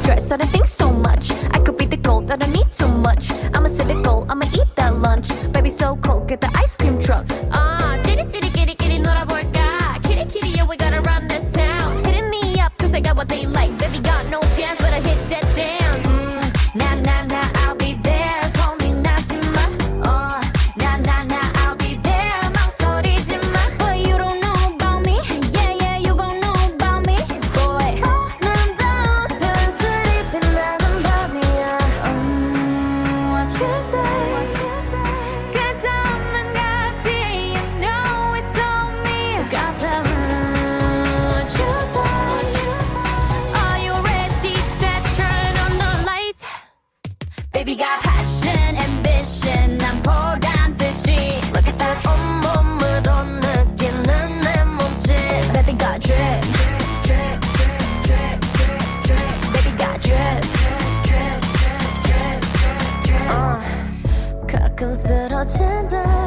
dress, I don't think so much. I could be the gold, I don't need too much. I'm a cynical, I'ma eat that lunch. Baby, so cold, get the ice cream truck. 찌릿찌릿 놀아볼까. kitty, yeah, we gotta run this town. Hitting me up, cause I got what they like. Baby, got no chance, but I hit that dance. Nah, I'll be there. Call me Najima. Nah, I'll be there. 망설이지마. But you don't know about me. Yeah, you gon' know about me. Boy. 아름다운 별들이 빛나는 밤이야. What you say? 끝없는 가지, you know it's on me. Got them. What you say? Are you ready? Set, turn on the lights. Baby got passion, ambition. 난 보란 듯이. Look at that 온몸으로 느끼는 내 몸짓. Baby got drip. Baby got drip. 가끔 쓰러진 듯.